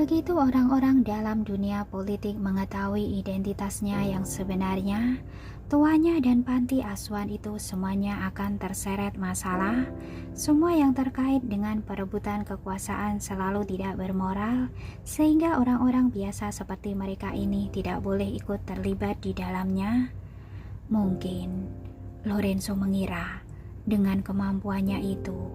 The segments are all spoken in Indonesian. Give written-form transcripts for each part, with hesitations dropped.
Begitu orang-orang dalam dunia politik mengetahui identitasnya yang sebenarnya, tuanya dan panti asuhan itu semuanya akan terseret masalah. Semua yang terkait dengan perebutan kekuasaan selalu tidak bermoral, sehingga orang-orang biasa seperti mereka ini tidak boleh ikut terlibat di dalamnya. Mungkin Lorenzo mengira dengan kemampuannya itu,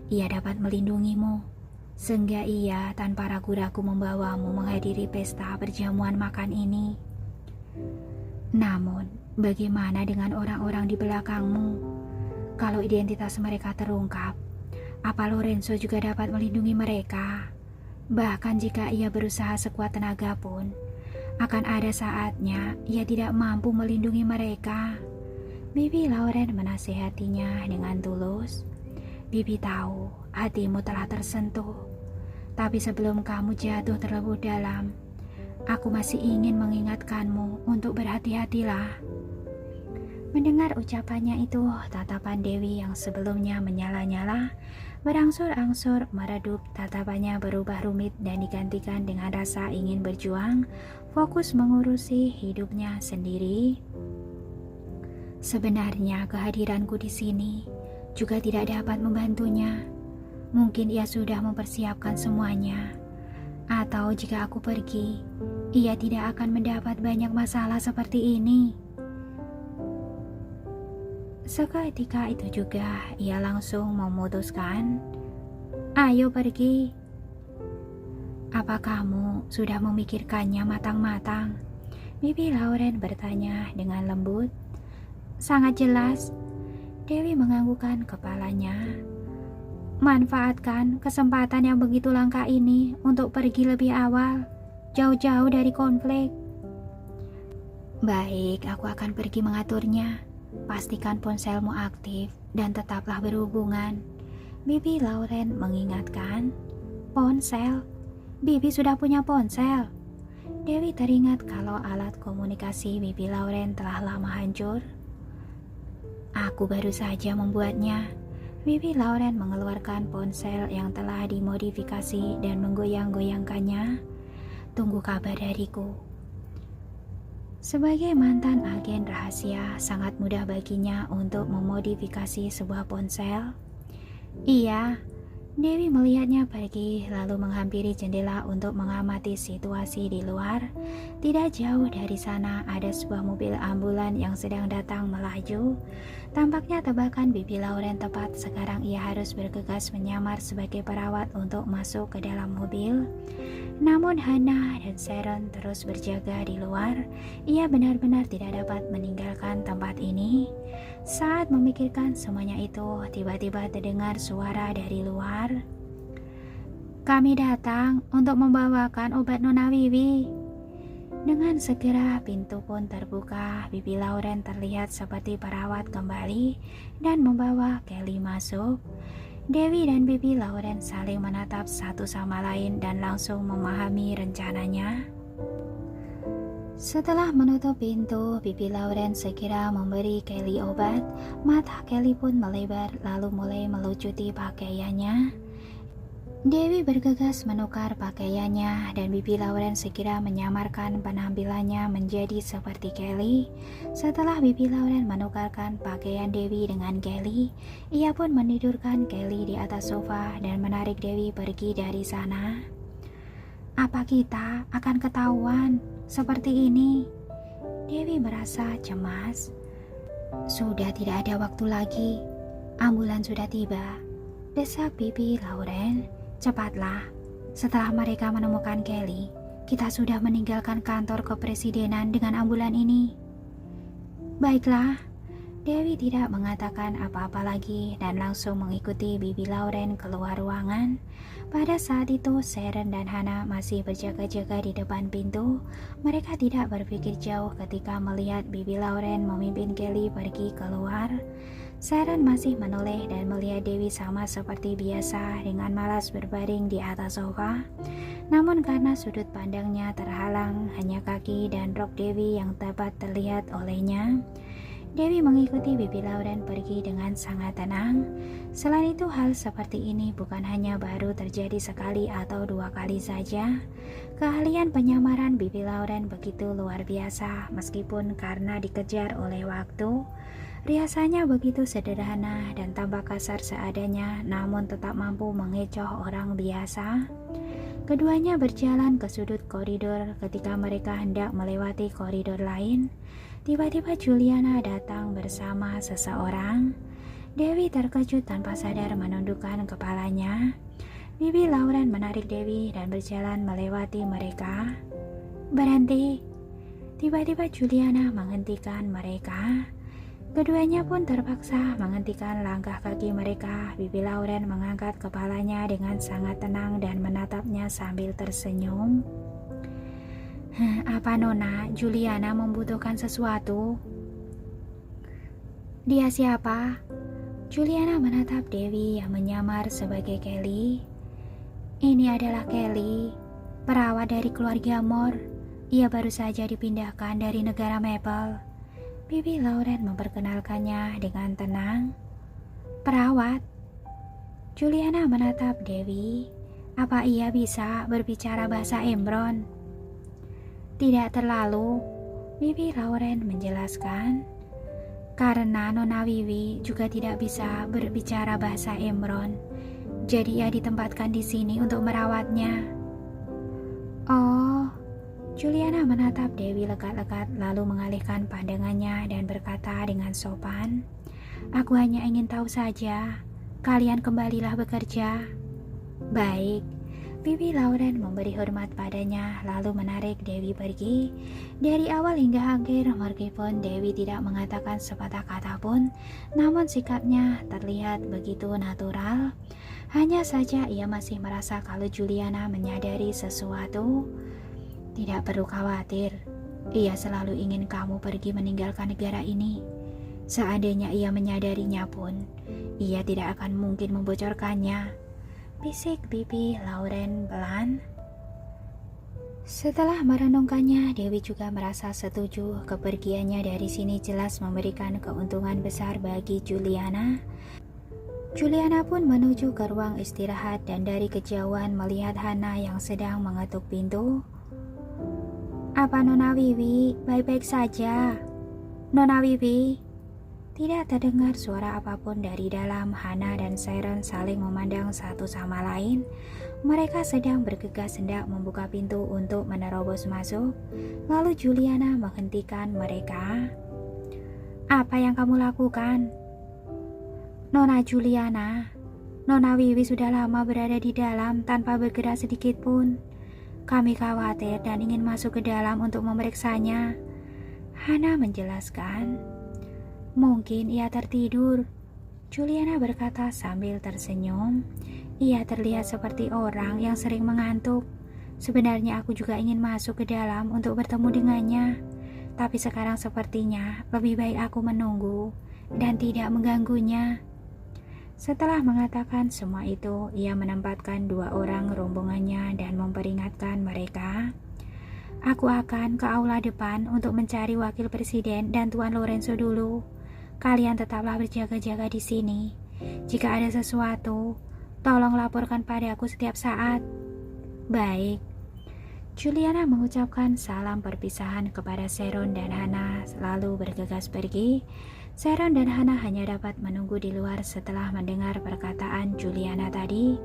ia dapat melindungimu. Sehingga ia tanpa ragu-ragu membawamu menghadiri pesta perjamuan makan ini. Namun, bagaimana dengan orang-orang di belakangmu? Kalau identitas mereka terungkap, apa Lorenzo juga dapat melindungi mereka? Bahkan jika ia berusaha sekuat tenaga pun, akan ada saatnya ia tidak mampu melindungi mereka. Bibi Lauren menasihatinya dengan tulus. Bibi tahu hatimu telah tersentuh, tapi sebelum kamu jatuh terlebih dalam, aku masih ingin mengingatkanmu untuk berhati-hatilah. Mendengar ucapannya itu, tatapan Dewi yang sebelumnya menyala-nyala berangsur-angsur meredup. Tatapannya berubah rumit dan digantikan dengan rasa ingin berjuang, fokus mengurusi hidupnya sendiri. Sebenarnya kehadiranku di sini juga tidak dapat membantunya. Mungkin ia sudah mempersiapkan semuanya. Atau jika aku pergi, ia tidak akan mendapat banyak masalah seperti ini. Seketika itu juga ia langsung memutuskan, "Ayo pergi." "Apa kamu sudah memikirkannya matang-matang?" Bibi Lauren bertanya dengan lembut. "Sangat jelas." Dewi menganggukkan kepalanya. "Manfaatkan kesempatan yang begitu langka ini untuk pergi lebih awal, jauh-jauh dari konflik." "Baik, aku akan pergi mengaturnya. Pastikan ponselmu aktif dan tetaplah berhubungan." Bibi Lauren mengingatkan. "Ponsel? Bibi sudah punya ponsel." Dewi teringat kalau alat komunikasi Bibi Lauren telah lama hancur. "Aku baru saja membuatnya." Bibi Lauren mengeluarkan ponsel yang telah dimodifikasi dan menggoyang-goyangkannya. "Tunggu kabar dariku." Sebagai mantan agen rahasia, sangat mudah baginya untuk memodifikasi sebuah ponsel. "Iya." Dewi melihatnya pergi, lalu menghampiri jendela untuk mengamati situasi di luar. Tidak jauh dari sana ada sebuah mobil ambulan yang sedang datang melaju. Tampaknya tebakan Bibi Lauren tepat. Sekarang ia harus bergegas menyamar sebagai perawat untuk masuk ke dalam mobil. Namun Hannah dan Sharon terus berjaga di luar. Ia benar-benar tidak dapat meninggalkan tempat ini. Saat memikirkan semuanya itu, tiba-tiba terdengar suara dari luar. "Kami datang untuk membawakan obat Nona Wiwi." Dengan segera pintu pun terbuka. Bibi Lauren terlihat seperti perawat kembali dan membawa Kelly masuk. Dewi dan Bibi Lauren saling menatap satu sama lain dan langsung memahami rencananya. Setelah menutup pintu, Bibi Lauren segera memberi Kelly obat. Mata Kelly pun melebar lalu mulai melucuti pakaiannya. Dewi bergegas menukar pakaiannya dan Bibi Lauren segera menyamarkan penampilannya menjadi seperti Kelly. Setelah Bibi Lauren menukarkan pakaian Dewi dengan Kelly, ia pun menidurkan Kelly di atas sofa dan menarik Dewi pergi dari sana. "Apa kita akan ketahuan seperti ini?" Dewi merasa cemas. Sudah tidak ada waktu lagi. Ambulan sudah tiba, desak Bibi Lauren. "Cepatlah, setelah mereka menemukan Kelly, kita sudah meninggalkan kantor kepresidenan dengan ambulan ini." "Baiklah." Dewi tidak mengatakan apa-apa lagi dan langsung mengikuti Bibi Lauren keluar ruangan. Pada saat itu Sharon dan Hannah masih berjaga-jaga di depan pintu. Mereka tidak berpikir jauh ketika melihat Bibi Lauren memimpin Kelly pergi keluar. Sharon masih menoleh dan melihat Dewi sama seperti biasa dengan malas berbaring di atas sofa. Namun karena sudut pandangnya terhalang, hanya kaki dan rok Dewi yang dapat terlihat olehnya. Dewi mengikuti Bibi Lauren pergi dengan sangat tenang. Selain itu, hal seperti ini bukan hanya baru terjadi sekali atau dua kali saja. Keahlian penyamaran Bibi Lauren begitu luar biasa, meskipun karena dikejar oleh waktu. Riasannya begitu sederhana dan tampak kasar seadanya, namun tetap mampu mengecoh orang biasa. Keduanya berjalan ke sudut koridor. Ketika mereka hendak melewati koridor lain, tiba-tiba Juliana datang bersama seseorang. Dewi terkejut tanpa sadar menundukkan kepalanya. Bibi Lauren menarik Dewi dan berjalan melewati mereka. Berhenti. Tiba-tiba Juliana menghentikan mereka. Keduanya pun terpaksa menghentikan langkah kaki mereka. Bibi Lauren mengangkat kepalanya dengan sangat tenang dan menatapnya sambil tersenyum. Apa Nona, Juliana membutuhkan sesuatu? Dia siapa? Juliana menatap Dewi yang menyamar sebagai Kelly. Ini adalah Kelly, perawat dari keluarga Moore. Ia baru saja dipindahkan dari negara Maple. Bibi Lauren memperkenalkannya dengan tenang. Perawat? Juliana menatap Dewi. Apa ia bisa berbicara bahasa Embron? Tidak terlalu, Bibi Lauren menjelaskan. Karena Nona Wiwi juga tidak bisa berbicara bahasa Embron, jadi ia ditempatkan di sini untuk merawatnya. Oh, Juliana menatap Dewi lekat-lekat lalu mengalihkan pandangannya dan berkata dengan sopan, aku hanya ingin tahu saja, kalian kembalilah bekerja. Baik. Bibi Lauren memberi hormat padanya lalu menarik Dewi pergi. Dari awal hingga akhir, meskipun Dewi tidak mengatakan sepatah kata pun, namun sikapnya terlihat begitu natural. Hanya saja ia masih merasa kalau Juliana menyadari sesuatu. Tidak perlu khawatir, ia selalu ingin kamu pergi meninggalkan negara ini. Seandainya ia menyadarinya pun, ia tidak akan mungkin membocorkannya. Bisik Bibi Lauren pelan. Setelah merenungkannya, Dewi juga merasa setuju. Kepergiannya dari sini jelas memberikan keuntungan besar bagi Juliana. Juliana pun menuju ke ruang istirahat dan dari kejauhan melihat Hana yang sedang mengetuk pintu. Apa Nona Wiwi baik-baik saja? Nona Wiwi? Tidak terdengar suara apapun dari dalam. Hana dan Sharon saling memandang satu sama lain. Mereka sedang bergegas hendak membuka pintu untuk menerobos masuk. Lalu Juliana menghentikan mereka. Apa yang kamu lakukan? Nona Juliana, Nona Wiwi sudah lama berada di dalam tanpa bergerak sedikit pun. Kami khawatir dan ingin masuk ke dalam untuk memeriksanya. Hana menjelaskan. Mungkin ia tertidur, Juliana berkata sambil tersenyum. Ia terlihat seperti orang yang sering mengantuk. Sebenarnya aku juga ingin masuk ke dalam untuk bertemu dengannya. Tapi sekarang sepertinya lebih baik aku menunggu dan tidak mengganggunya. Setelah mengatakan semua itu, ia menempatkan dua orang rombongannya dan memperingatkan mereka. Aku akan ke aula depan untuk mencari wakil presiden dan Tuan Lorenzo dulu. Kalian tetaplah berjaga-jaga di sini. Jika ada sesuatu, tolong laporkan padaku setiap saat. Baik. Juliana mengucapkan salam perpisahan kepada Sharon dan Hana lalu bergegas pergi. Sharon dan Hana hanya dapat menunggu di luar setelah mendengar perkataan Juliana tadi.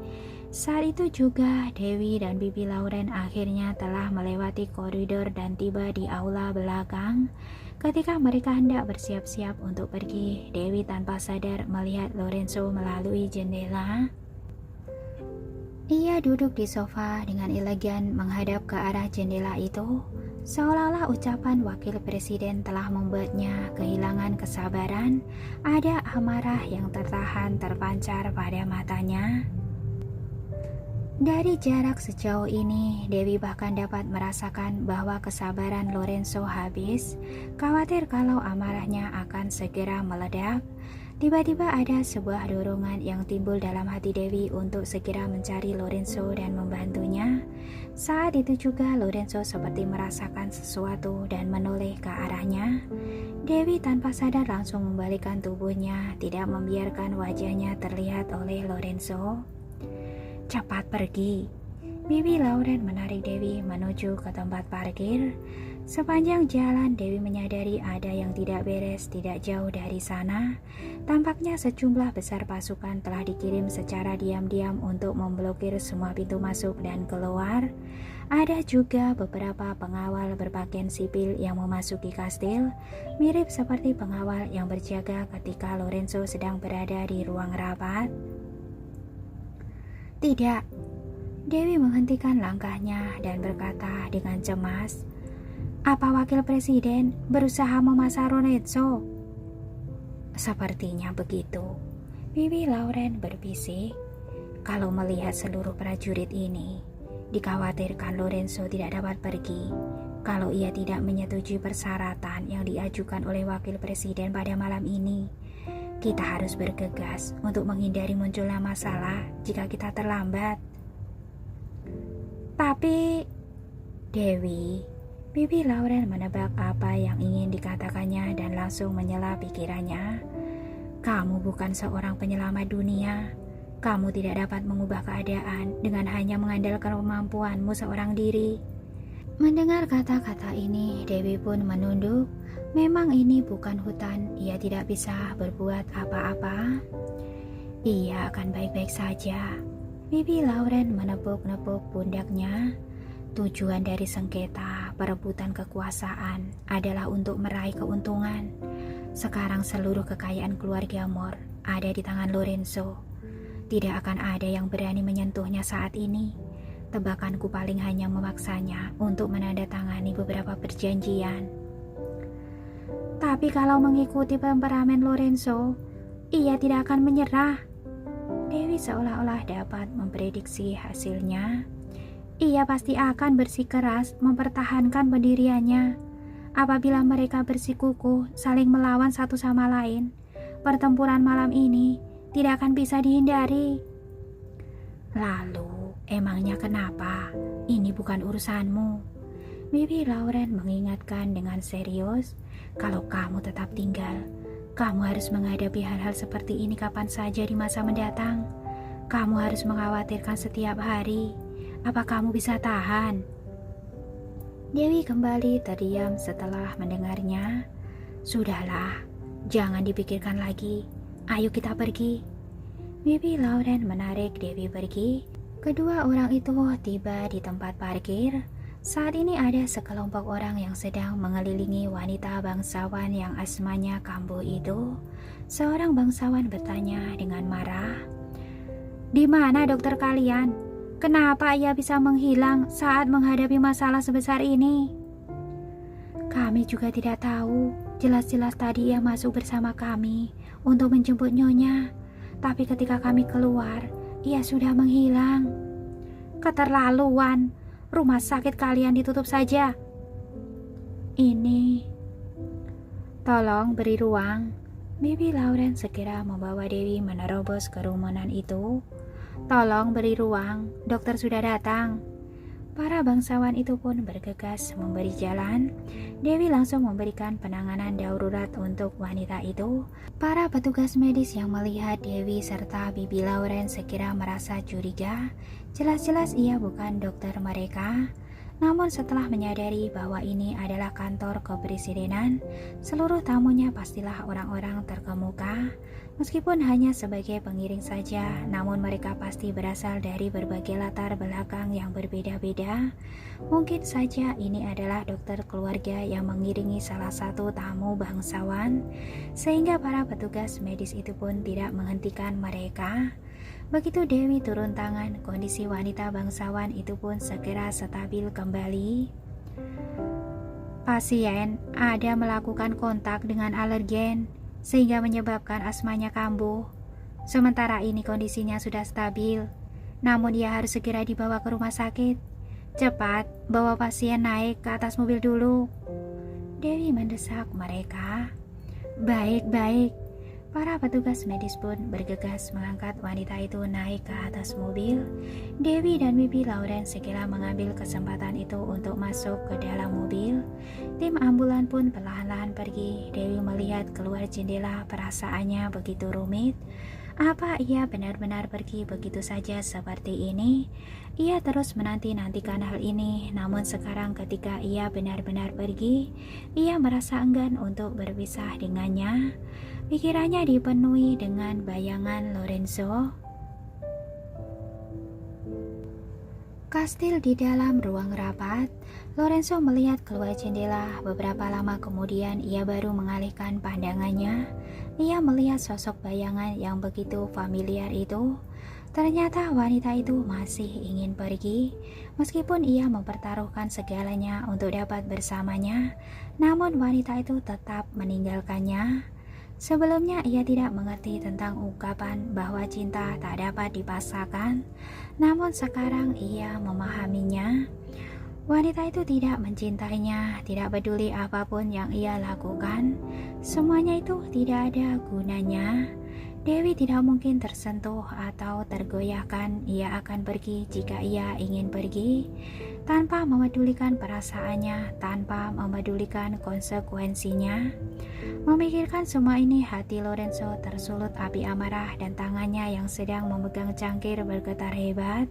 Saat itu juga Dewi dan Bibi Lauren akhirnya telah melewati koridor dan tiba di aula belakang. Ketika mereka hendak bersiap-siap untuk pergi, Dewi tanpa sadar melihat Lorenzo melalui jendela. Ia duduk di sofa dengan elegan menghadap ke arah jendela itu, seolah-olah ucapan wakil presiden telah membuatnya kehilangan kesabaran. Ada amarah yang tertahan terpancar pada matanya. Dari jarak sejauh ini, Dewi bahkan dapat merasakan bahwa kesabaran Lorenzo habis. Khawatir kalau amarahnya akan segera meledak. Tiba-tiba ada sebuah dorongan yang timbul dalam hati Dewi untuk segera mencari Lorenzo dan membantunya. Saat itu juga Lorenzo seperti merasakan sesuatu dan menoleh ke arahnya. Dewi tanpa sadar langsung membalikkan tubuhnya, tidak membiarkan wajahnya terlihat oleh Lorenzo. "Cepat pergi." Bibi Lauren menarik Dewi menuju ke tempat parkir. Sepanjang jalan Dewi menyadari ada yang tidak beres tidak jauh dari sana. Tampaknya sejumlah besar pasukan telah dikirim secara diam-diam untuk memblokir semua pintu masuk dan keluar. Ada juga beberapa pengawal berpakaian sipil yang memasuki kastil, mirip seperti pengawal yang berjaga ketika Lorenzo sedang berada di ruang rapat. "Tidak." Dewi menghentikan langkahnya dan berkata dengan cemas, "Apa wakil presiden berusaha memasar Lorenzo?" "Sepertinya begitu." Bibi Lauren berbisik. Kalau melihat seluruh prajurit ini, dikhawatirkan Lorenzo tidak dapat pergi kalau ia tidak menyetujui persyaratan yang diajukan oleh wakil presiden pada malam ini. Kita harus bergegas untuk menghindari munculnya masalah jika kita terlambat. "Tapi..." Dewi, Bibi Lauren menebak apa yang ingin dikatakannya dan langsung menyela pikirannya. "Kamu bukan seorang penyelamat dunia. Kamu tidak dapat mengubah keadaan dengan hanya mengandalkan kemampuanmu seorang diri." Mendengar kata-kata ini, Dewi pun menunduk. Memang ini bukan hutan, ia tidak bisa berbuat apa-apa. "Ia akan baik-baik saja." Bibi Lauren menepuk-nepuk pundaknya. Tujuan dari sengketa perebutan kekuasaan adalah untuk meraih keuntungan. Sekarang seluruh kekayaan keluarga Moore ada di tangan Lorenzo. Tidak akan ada yang berani menyentuhnya saat ini. Tebakanku paling hanya memaksanya untuk menandatangani beberapa perjanjian. "Tapi kalau mengikuti temperamen Lorenzo, ia tidak akan menyerah." Dewi seolah-olah dapat memprediksi hasilnya. "Ia pasti akan bersikeras mempertahankan pendiriannya. Apabila mereka bersikukuh saling melawan satu sama lain, pertempuran malam ini tidak akan bisa dihindari." "Lalu, emangnya kenapa? Ini bukan urusanmu." Bibi Lauren mengingatkan dengan serius. "Kalau kamu tetap tinggal, kamu harus menghadapi hal-hal seperti ini kapan saja di masa mendatang. Kamu harus mengkhawatirkan setiap hari. Apa kamu bisa tahan?" Dewi kembali terdiam setelah mendengarnya. "Sudahlah, jangan dipikirkan lagi. Ayo kita pergi." Bibi Lauren menarik Dewi pergi. Kedua orang itu tiba di tempat parkir. Saat ini ada sekelompok orang yang sedang mengelilingi wanita bangsawan yang asmanya Kambo itu. Seorang bangsawan bertanya dengan marah, "Di mana dokter kalian? Kenapa ia bisa menghilang saat menghadapi masalah sebesar ini?" "Kami juga tidak tahu. Jelas-jelas tadi ia masuk bersama kami untuk menjemput Nyonya. Tapi ketika kami keluar, ia sudah menghilang." "Keterlaluan. Rumah sakit kalian ditutup saja." "Ini..." "Tolong beri ruang." Bibi Lauren segera membawa Dewi menerobos kerumunan itu. "Tolong beri ruang, dokter sudah datang." Para bangsawan itu pun bergegas memberi jalan. Dewi langsung memberikan penanganan darurat untuk wanita itu. Para petugas medis yang melihat Dewi serta Bibi Lauren segera merasa curiga. Jelas-jelas ia bukan dokter mereka. Namun setelah menyadari bahwa ini adalah kantor kepresidenan, seluruh tamunya pastilah orang-orang terkemuka. Meskipun hanya sebagai pengiring saja, namun mereka pasti berasal dari berbagai latar belakang yang berbeda-beda. Mungkin saja ini adalah dokter keluarga yang mengiringi salah satu tamu bangsawan, sehingga para petugas medis itu pun tidak menghentikan mereka. Begitu Dewi turun tangan, kondisi wanita bangsawan itu pun segera stabil kembali. "Pasien ada melakukan kontak dengan alergen, sehingga menyebabkan asmanya kambuh. Sementara ini kondisinya sudah stabil, namun ia harus segera dibawa ke rumah sakit. Cepat, bawa pasien naik ke atas mobil dulu." Dewi mendesak mereka. "Baik-baik." Para petugas medis pun bergegas mengangkat wanita itu naik ke atas mobil. Dewi dan Bibi Lauren segera mengambil kesempatan itu untuk masuk ke dalam mobil. Tim ambulan pun perlahan-lahan pergi. Dewi melihat keluar jendela, perasaannya begitu rumit. Apa ia benar-benar pergi begitu saja seperti ini? Ia terus menanti-nantikan hal ini, namun sekarang ketika ia benar-benar pergi, ia merasa enggan untuk berpisah dengannya. Pikirannya dipenuhi dengan bayangan Lorenzo. Kastil di dalam ruang rapat, Lorenzo melihat keluar jendela. Beberapa lama kemudian ia baru mengalihkan pandangannya. Ia melihat sosok bayangan yang begitu familiar itu. Ternyata wanita itu masih ingin pergi. Meskipun ia mempertaruhkan segalanya untuk dapat bersamanya, namun wanita itu tetap meninggalkannya. Sebelumnya ia tidak mengerti tentang ungkapan bahwa cinta tak dapat dipaksakan, namun sekarang ia memahaminya. Wanita itu tidak mencintainya, tidak peduli apapun yang ia lakukan. Semuanya itu tidak ada gunanya. Dewi tidak mungkin tersentuh atau tergoyahkan. Ia akan pergi jika ia ingin pergi, tanpa memedulikan perasaannya, tanpa memedulikan konsekuensinya. Memikirkan semua ini, hati Lorenzo tersulut api amarah dan tangannya yang sedang memegang cangkir bergetar hebat.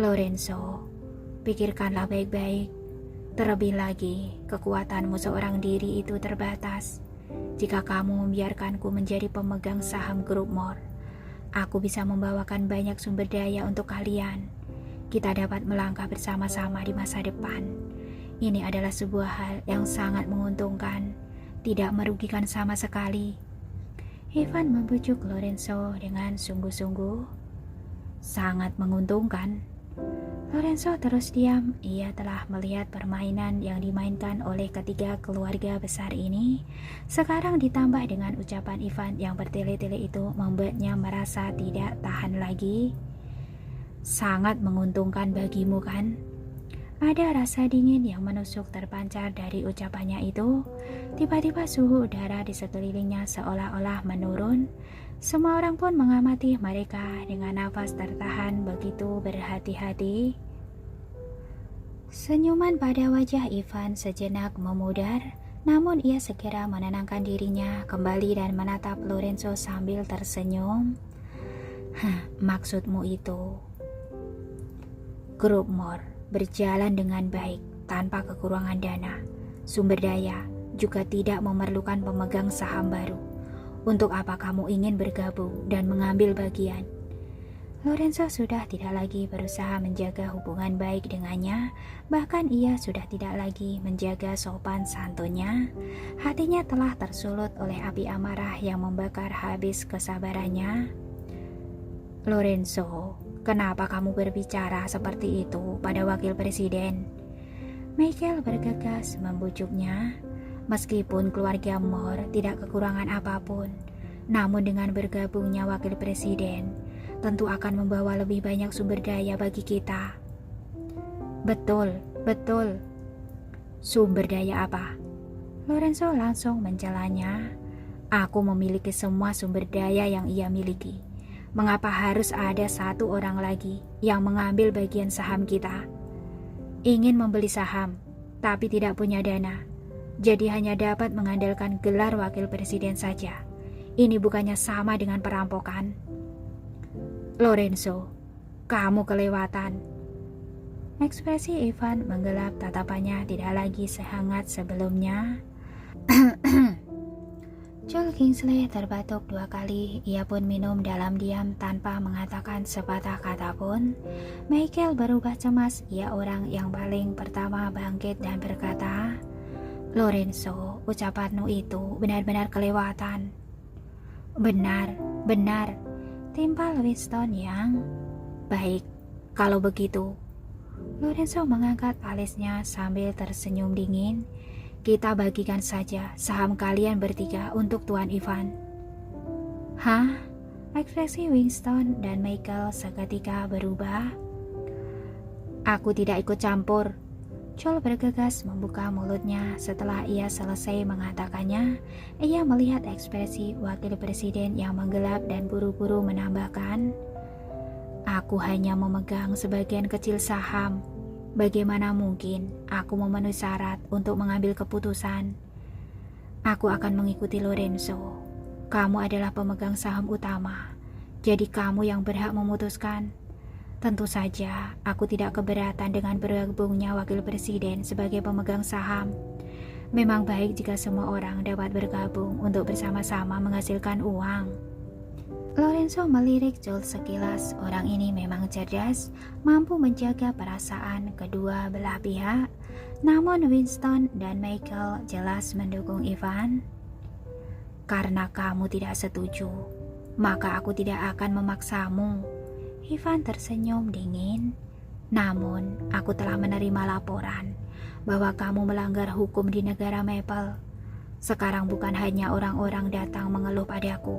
Lorenzo, pikirkanlah baik-baik. Terlebih lagi, kekuatanmu seorang diri itu terbatas. Jika kamu membiarkanku menjadi pemegang saham grup More, aku bisa membawakan banyak sumber daya untuk kalian. Kita dapat melangkah bersama-sama di masa depan. Ini adalah sebuah hal yang sangat menguntungkan, tidak merugikan sama sekali. Ivan membujuk Lorenzo dengan sungguh-sungguh. Sangat menguntungkan. Lorenzo terus diam. Ia telah melihat permainan yang dimainkan oleh ketiga keluarga besar ini. Sekarang ditambah dengan ucapan Ivan yang bertele-tele itu membuatnya merasa tidak tahan lagi. Sangat menguntungkan bagimu, kan? Ada rasa dingin yang menusuk terpancar dari ucapannya itu. Tiba-tiba suhu udara di sekelilingnya seolah-olah menurun. Semua orang pun mengamati mereka dengan nafas tertahan begitu berhati-hati. Senyuman pada wajah Ivan sejenak memudar, namun ia segera menenangkan dirinya kembali dan menatap Lorenzo sambil tersenyum. Maksudmu itu? Grup More berjalan dengan baik tanpa kekurangan dana, sumber daya, juga tidak memerlukan pemegang saham baru. Untuk apa kamu ingin bergabung dan mengambil bagian? Lorenzo sudah tidak lagi berusaha menjaga hubungan baik dengannya, bahkan ia sudah tidak lagi menjaga sopan santunnya. Hatinya telah tersulut oleh api amarah yang membakar habis kesabarannya. Lorenzo, kenapa kamu berbicara seperti itu pada wakil presiden? Michael bergegas membujuknya. Meskipun keluarga More tidak kekurangan apapun, namun dengan bergabungnya wakil presiden, tentu akan membawa lebih banyak sumber daya bagi kita. Betul, betul. Sumber daya apa? Lorenzo langsung mencelanya. Aku memiliki semua sumber daya yang ia miliki. Mengapa harus ada satu orang lagi yang mengambil bagian saham kita? Ingin membeli saham, tapi tidak punya dana. Jadi hanya dapat mengandalkan gelar wakil presiden saja. Ini bukannya sama dengan perampokan? Lorenzo, kamu kelewatan. Ekspresi Ivan menggelap, tatapannya tidak lagi sehangat sebelumnya. Joel Kingsley terbatuk 2 kali. Ia pun minum dalam diam tanpa mengatakan sepatah kata pun. Michael berubah cemas. Ia orang yang paling pertama bangkit dan berkata, Lorenzo, ucapanmu itu benar-benar kelewatan. Benar, benar. Timpal Winston yang baik. Kalau begitu, Lorenzo mengangkat alisnya sambil tersenyum dingin. Kita bagikan saja saham kalian bertiga untuk Tuan Ivan. Hah? Ekspresi Winston dan Michael seketika berubah. Aku tidak ikut campur. Joel bergegas membuka mulutnya. Setelah ia selesai mengatakannya, ia melihat ekspresi wakil presiden yang menggelap dan buru-buru menambahkan, "Aku hanya memegang sebagian kecil saham. Bagaimana mungkin aku memenuhi syarat untuk mengambil keputusan? Aku akan mengikuti Lorenzo. Kamu adalah pemegang saham utama, jadi kamu yang berhak memutuskan." Tentu saja, aku tidak keberatan dengan bergabungnya wakil presiden sebagai pemegang saham. Memang baik jika semua orang dapat bergabung untuk bersama-sama menghasilkan uang. Lorenzo melirik Joel sekilas. Orang ini memang cerdas, mampu menjaga perasaan kedua belah pihak. Namun Winston dan Michael jelas mendukung Ivan. "Karena kamu tidak setuju, maka aku tidak akan memaksamu." Ivan tersenyum dingin. "Namun, aku telah menerima laporan bahwa kamu melanggar hukum di negara Maple. Sekarang bukan hanya orang-orang datang mengeluh padaku,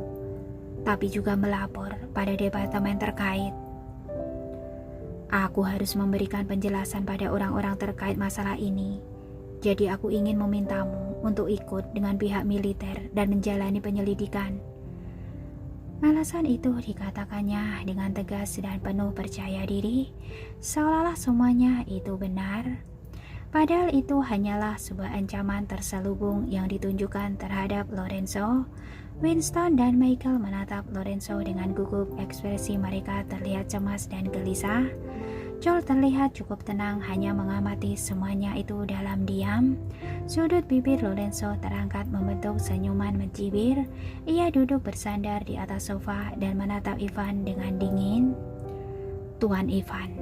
tapi juga melapor pada departemen terkait. Aku harus memberikan penjelasan pada orang-orang terkait masalah ini. Jadi aku ingin memintamu untuk ikut dengan pihak militer dan menjalani penyelidikan." Alasan itu dikatakannya dengan tegas dan penuh percaya diri, seolah-olah semuanya itu benar. Padahal itu hanyalah sebuah ancaman terselubung yang ditunjukkan terhadap Lorenzo. Winston dan Michael menatap Lorenzo dengan gugup. Ekspresi mereka terlihat cemas dan gelisah. Joel terlihat cukup tenang, hanya mengamati semuanya itu dalam diam. Sudut bibir Lorenzo terangkat membentuk senyuman mencibir. Ia duduk bersandar di atas sofa dan menatap Ivan dengan dingin. "Tuan Ivan,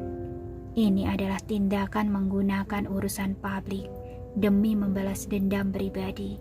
ini adalah tindakan menggunakan urusan publik demi membalas dendam pribadi.